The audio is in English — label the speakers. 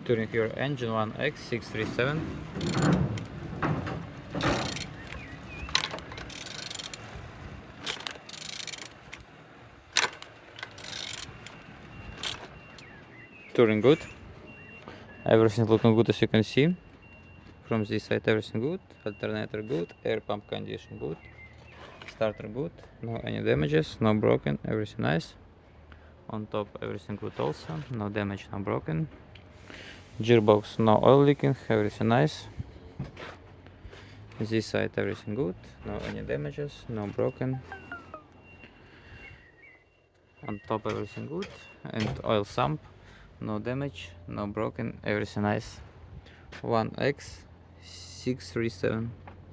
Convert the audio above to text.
Speaker 1: Turning your engine 1X637. Touring good. Everything looking good as you can see. From this side everything good. Alternator good. Air pump condition good. Starter good. No any damages. No broken. Everything nice. On top everything good also. No damage, no broken. Gearbox no oil leaking. Everything nice. This side everything good. No any damages. No broken. On top everything good. And oil sump. No damage. No broken. Everything nice. 1X637.